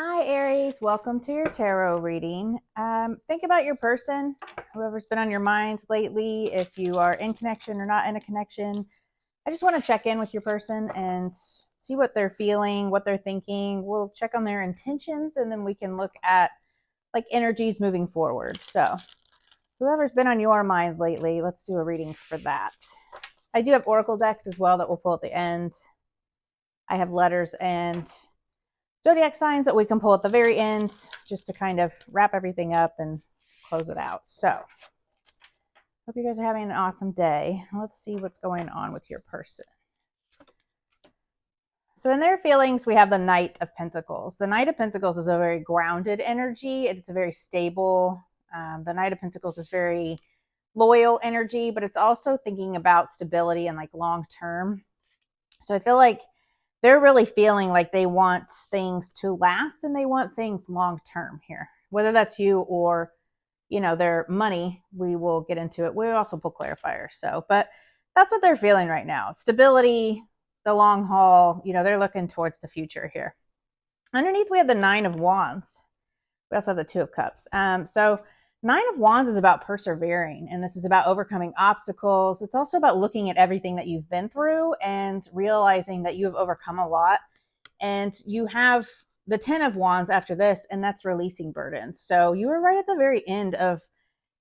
Hi, Aries. Welcome to your tarot reading. Think about your person, whoever's been on your mind lately, if you are in connection or not in a connection. I just want to check in with your person and see what they're feeling, what they're thinking. We'll check on their intentions and then we can look at like energies moving forward. So, whoever's been on your mind lately, let's do a reading for that. I do have oracle decks as well that we'll pull at the end. I have letters and zodiac signs that we can pull at the very end just to kind of wrap everything up and close it out. So, hope you guys are having an awesome day. Let's see what's going on with your person. So, in their feelings, we have the Knight of Pentacles. The Knight of Pentacles is a very grounded energy, it's a very stable. The Knight of Pentacles is very loyal energy, but it's also thinking about stability and like long term. So, I feel like they're really feeling like they want things to last and they want things long term here, whether that's you or their money. We will get into it. We also pull clarifiers. So, but that's what they're feeling right now: stability, the long haul. They're looking towards the future here. Underneath we have the Nine of Wands. We also have the Two of Cups. So Nine of Wands is about persevering, and this is about overcoming obstacles. It's also about looking at everything that you've been through and realizing that you have overcome a lot. And you have the Ten of Wands after this, and that's releasing burdens. So you were right at the very end of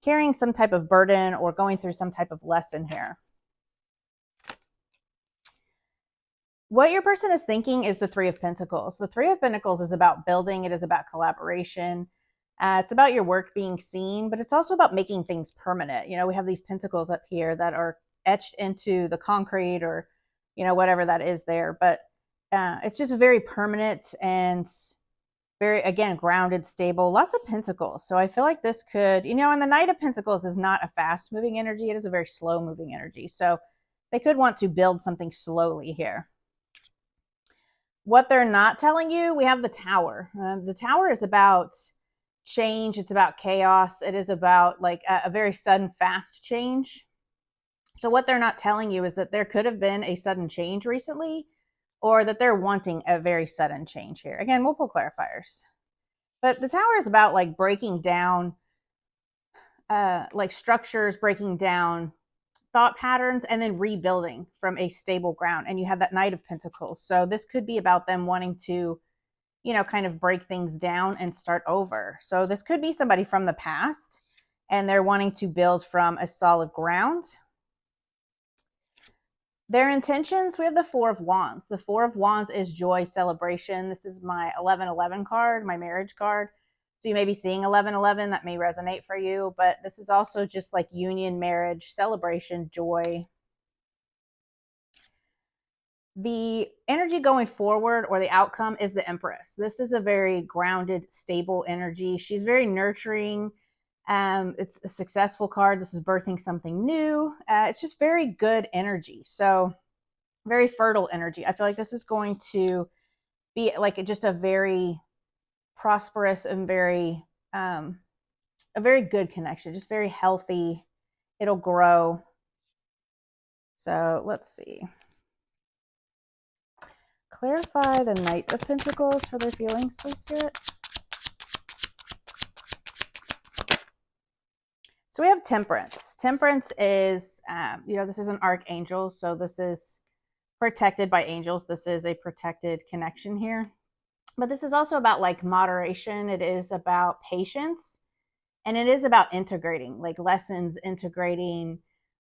carrying some type of burden or going through some type of lesson here. What your person is thinking is the Three of Pentacles. The Three of Pentacles is about building. It is about collaboration. It's about your work being seen, but it's also about making things permanent. We have these pentacles up here that are etched into the concrete or, whatever that is there. But it's just very permanent and very, again, grounded, stable, lots of pentacles. So I feel like this could, and the Knight of Pentacles is not a fast moving energy. It is a very slow moving energy. So they could want to build something slowly here. What they're not telling you, we have the Tower. The Tower is about change. It's about chaos. It is about like a very sudden, fast change. So what they're not telling you is that there could have been a sudden change recently, or that they're wanting a very sudden change here. Again, we'll pull clarifiers. But the Tower is about like breaking down like structures, breaking down thought patterns, and then rebuilding from a stable ground. And you have that Knight of Pentacles. So this could be about them wanting to, kind of break things down and start over. So this could be somebody from the past and they're wanting to build from a solid ground. Their intentions, we have the Four of Wands. The Four of Wands is joy, celebration. This is my 1111 card, my marriage card. So you may be seeing 1111. That may resonate for you, but this is also just like union, marriage, celebration, joy. The energy going forward, or the outcome, is the Empress. This is a very grounded, stable energy. She's very nurturing. It's a successful card. This is birthing something new. It's just very good energy. So very fertile energy. I feel like this is going to be like just a very prosperous and very a very good connection. Just very healthy. It'll grow. So let's see. Clarify the Knight of Pentacles for their feelings, please, Spirit. So we have Temperance. Temperance is, this is an archangel. So this is protected by angels. This is a protected connection here. But this is also about like moderation. It is about patience. And it is about integrating, like lessons, integrating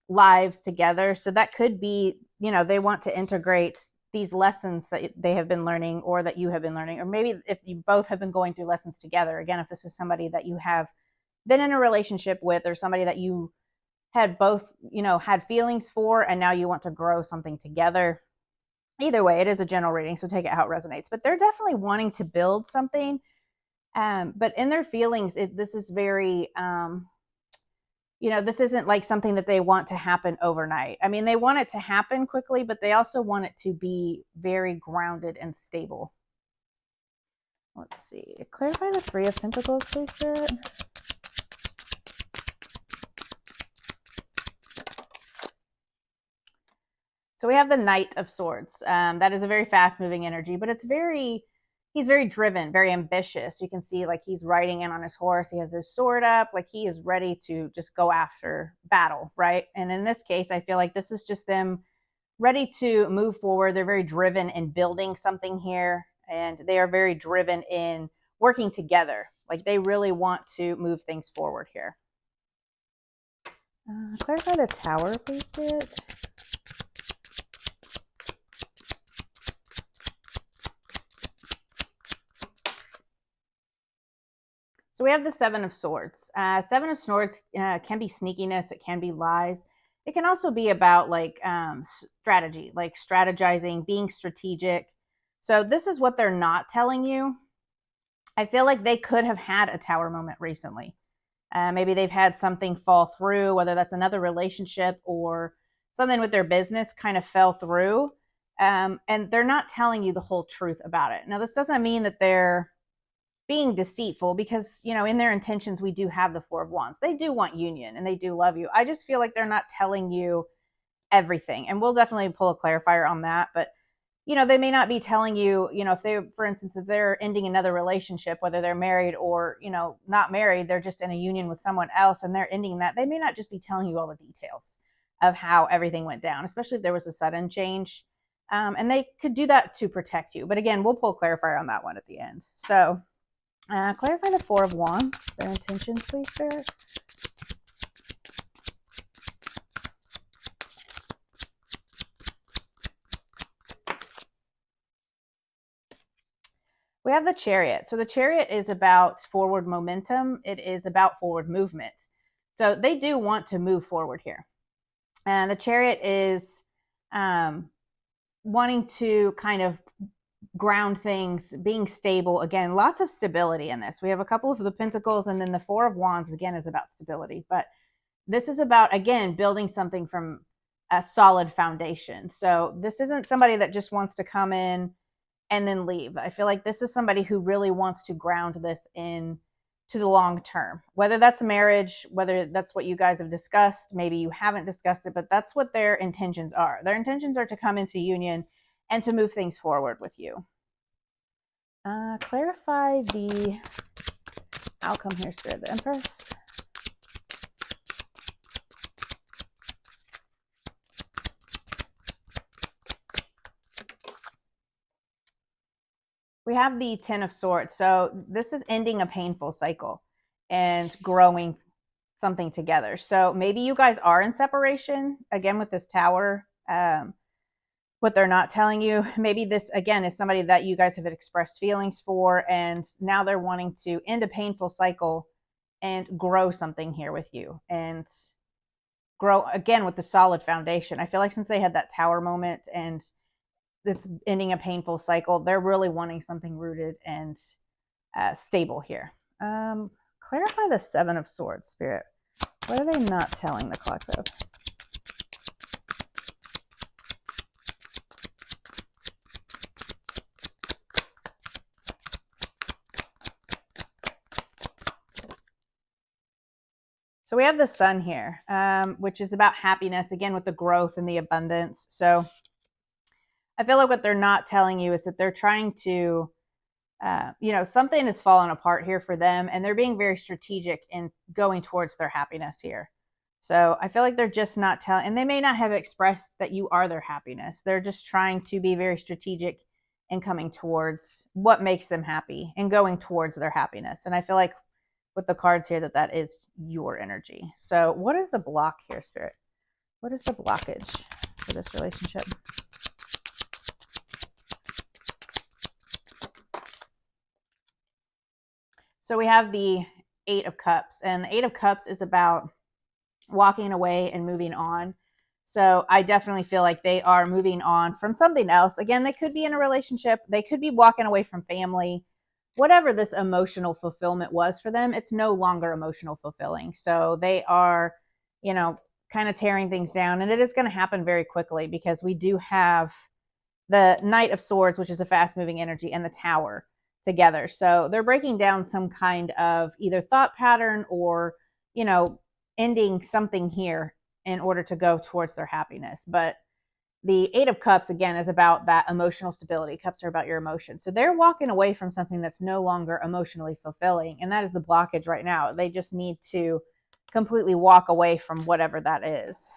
lives together. So that could be, they want to integrate these lessons that they have been learning, or that you have been learning, or maybe if you both have been going through lessons together. Again, if this is somebody that you have been in a relationship with, or somebody that you had both, had feelings for, and now you want to grow something together. Either way, it is a general reading, so take it how it resonates. But they're definitely wanting to build something. But in their feelings, this is very, this isn't like something that they want to happen overnight. I mean, they want it to happen quickly, but they also want it to be very grounded and stable. Let's see. Clarify the Three of Pentacles, please, Spirit. So we have the Knight of Swords. That is a very fast-moving energy, but it's very he's very driven, very ambitious. You can see like he's riding in on his horse. He has his sword up, like he is ready to just go after battle, right? And in this case, I feel like this is just them ready to move forward. They're very driven in building something here, and they are very driven in working together. Like they really want to move things forward here. Clarify the Tower, please, Spirit. So we have the Seven of Swords. Seven of Swords can be sneakiness. It can be lies. It can also be about like strategy, like strategizing, being strategic. So this is what they're not telling you. I feel like they could have had a Tower moment recently. Maybe they've had something fall through, whether that's another relationship or something with their business kind of fell through. And they're not telling you the whole truth about it. Now, this doesn't mean that they're being deceitful, because in their intentions we do have the Four of Wands. They do want union and they do love you. I just feel like they're not telling you everything, and we'll definitely pull a clarifier on that. But they may not be telling you, if they, for instance, if they're ending another relationship, whether they're married or not married, they're just in a union with someone else and they're ending that, they may not just be telling you all the details of how everything went down, especially if there was a sudden change. And they could do that to protect you, but again, we'll pull a clarifier on that one at the end. So clarify the Four of Wands, their intentions, please, Spirit. We have the Chariot. So the Chariot is about forward momentum. It is about forward movement. So they do want to move forward here. And the Chariot is wanting to kind of ground things, being stable. Again, lots of stability in this. We have a couple of the Pentacles, and then the Four of Wands, again, is about stability. But this is about, again, building something from a solid foundation. So this isn't somebody that just wants to come in and then leave. I feel like this is somebody who really wants to ground this in to the long term, whether that's marriage, whether that's what you guys have discussed. Maybe you haven't discussed it, but that's what their intentions are. Their intentions are to come into union and to move things forward with you. Clarify the outcome here, Spirit. The Empress. We have the Ten of Swords. So this is ending a painful cycle and growing something together. So maybe you guys are in separation, again, with this Tower. What they're not telling you, maybe this, again, is somebody that you guys have expressed feelings for, and now they're wanting to end a painful cycle and grow something here with you, and grow, again, with the solid foundation. I feel like since they had that Tower moment and it's ending a painful cycle, they're really wanting something rooted and stable here. Clarify the Seven of Swords, Spirit. What are they not telling the collective? So we have the Sun here, which is about happiness, again, with the growth and the abundance. So I feel like what they're not telling you is that they're trying to, something has fallen apart here for them, and they're being very strategic in going towards their happiness here. So I feel like they're just not telling, and they may not have expressed that you are their happiness. They're just trying to be very strategic in coming towards what makes them happy and going towards their happiness. And I feel like with the cards here that is your energy. So what is the block here, Spirit? What is the blockage for this relationship? So we have the Eight of Cups, and the Eight of Cups is about walking away and moving on. So I definitely feel like they are moving on from something else. Again, they could be in a relationship. They could be walking away from family. Whatever this emotional fulfillment was for them, it's no longer emotional fulfilling. So they are, kind of tearing things down. And it is going to happen very quickly, because we do have the Knight of Swords, which is a fast moving energy, and the Tower together. So they're breaking down some kind of either thought pattern or, ending something here in order to go towards their happiness. But The Eight of Cups, again, is about that emotional stability. Cups are about your emotions. So they're walking away from something that's no longer emotionally fulfilling. And that is the blockage right now. They just need to completely walk away from whatever that is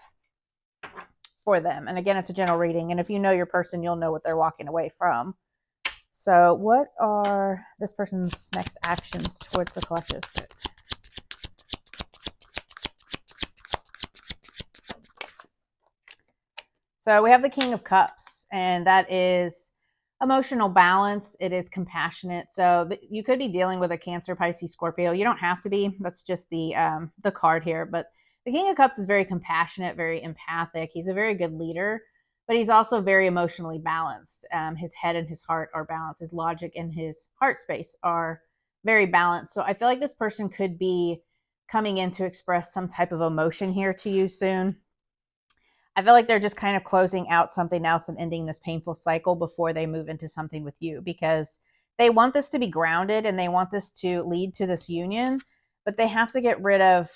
for them. And again, it's a general reading. And if you know your person, you'll know what they're walking away from. So what are this person's next actions towards the collective spirit? So we have the King of Cups, and that is emotional balance. It is compassionate. So you could be dealing with a Cancer, Pisces, Scorpio. You don't have to be. That's just the card here. But the King of Cups is very compassionate, very empathic. He's a very good leader, but he's also very emotionally balanced. His head and his heart are balanced. His logic and his heart space are very balanced. So I feel like this person could be coming in to express some type of emotion here to you soon. I feel like they're just kind of closing out something else and ending this painful cycle before they move into something with you, because they want this to be grounded and they want this to lead to this union, but they have to get rid of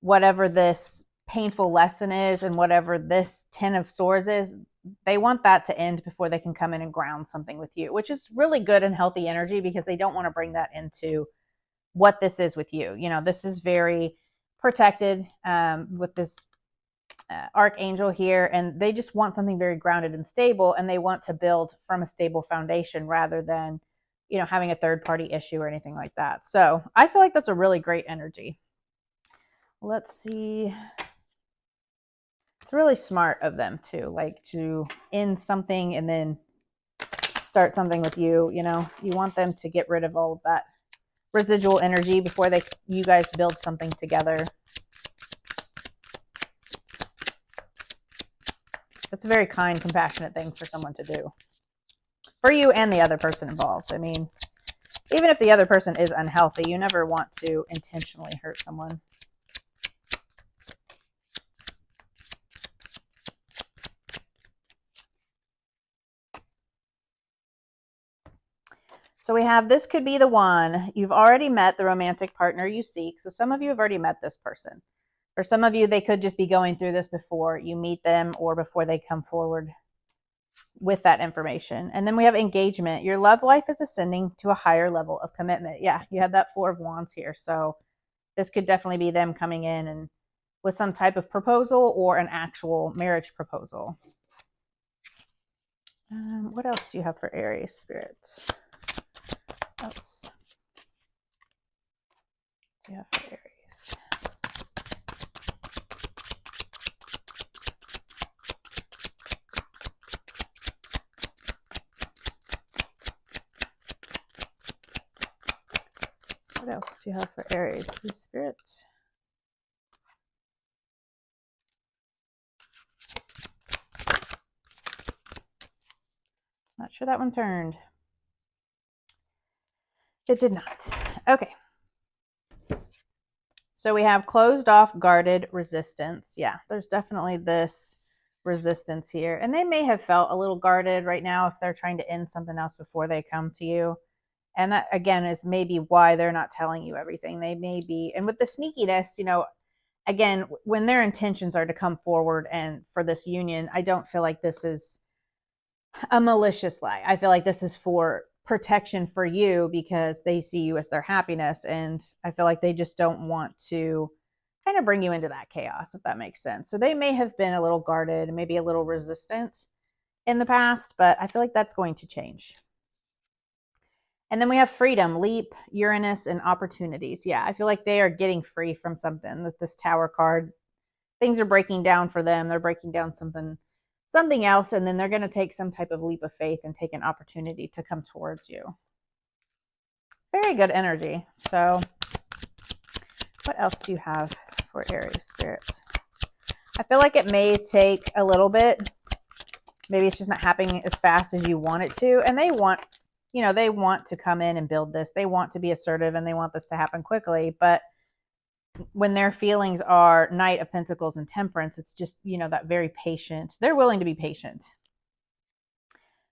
whatever this painful lesson is and whatever this 10 of Swords is. They want that to end before they can come in and ground something with you, which is really good and healthy energy, because they don't want to bring that into what this is with you. You know, this is very protected with this archangel here, and they just want something very grounded and stable, and they want to build from a stable foundation rather than, you know, having a third party issue or anything like that. So I feel like that's a really great energy. Let's see. It's really smart of them too, like to end something and then start something with you. You know, you want them to get rid of all of that residual energy before you guys build something together. That's a very kind, compassionate thing for someone to do. For you and the other person involved. I mean, even if the other person is unhealthy, you never want to intentionally hurt someone. So we have, this could be the one. You've already met the romantic partner you seek. So some of you have already met this person. For some of you, they could just be going through this before you meet them or before they come forward with that information. And then we have engagement. Your love life is ascending to a higher level of commitment. Yeah, you have that Four of Wands here. So this could definitely be them coming in and with some type of proposal or an actual marriage proposal. What else do you have for Aries spirits? What else do you have for Aries? What else do you have for Aries, please, Spirit? Not sure that one turned. It did not. Okay. So we have closed off, guarded, resistance. Yeah, there's definitely this resistance here. And they may have felt a little guarded right now if they're trying to end something else before they come to you. And that, again, is maybe why they're not telling you everything. They may be, and with the sneakiness, you know, again, when their intentions are to come forward and for this union, I don't feel like this is a malicious lie. I feel like this is for protection for you because they see you as their happiness. And I feel like they just don't want to kind of bring you into that chaos, if that makes sense. So they may have been a little guarded and maybe a little resistant in the past, but I feel like that's going to change. And then we have freedom, leap, Uranus, and opportunities. Yeah, I feel like they are getting free from something with this Tower card. Things are breaking down for them. They're breaking down something else, and then they're going to take some type of leap of faith and take an opportunity to come towards you. Very good energy. So what else do you have for Aries spirits? I feel like it may take a little bit. Maybe it's just not happening as fast as you want it to. And they want to come in and build this. They want to be assertive and they want this to happen quickly. But when their feelings are Knight of Pentacles and Temperance, it's just, that very patient. They're willing to be patient.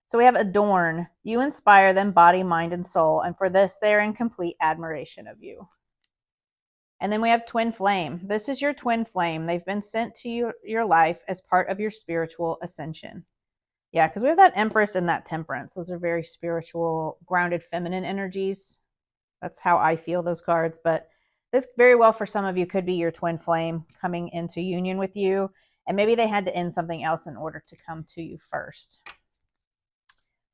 So we have Adorn. You inspire them body, mind, and soul. And for this, they're in complete admiration of you. And then we have Twin Flame. This is your twin flame. They've been sent to your life as part of your spiritual ascension. Yeah, because we have that Empress and that Temperance. Those are very spiritual, grounded, feminine energies. That's how I feel those cards. But this very well for some of you could be your twin flame coming into union with you. And maybe they had to end something else in order to come to you first.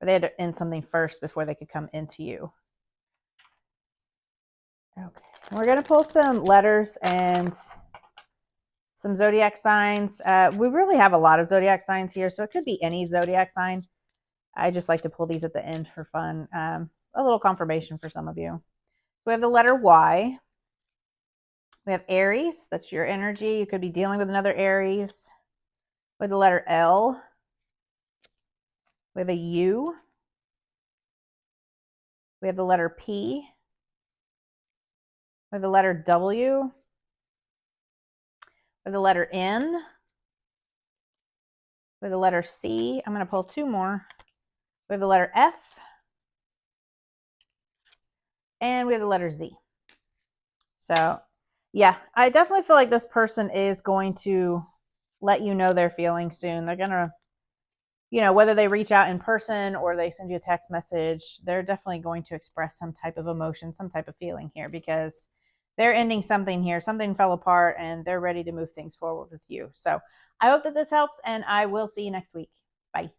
Or they had to end something first before they could come into you. Okay. We're going to pull some letters and some zodiac signs. We really have a lot of zodiac signs here, so it could be any zodiac sign. I just like to pull these at the end for fun. A little confirmation for some of you. So we have the letter Y. We have Aries. That's your energy. You could be dealing with another Aries. We have the letter L. We have a U. We have the letter P. We have the letter W. We have the letter N. We have the letter C. I'm going to pull two more. We have the letter F. And we have the letter Z. So, yeah, I definitely feel like this person is going to let you know their feelings soon. They're going to, whether they reach out in person or they send you a text message, they're definitely going to express some type of emotion, some type of feeling here, because they're ending something here. Something fell apart and they're ready to move things forward with you. So I hope that this helps, and I will see you next week. Bye.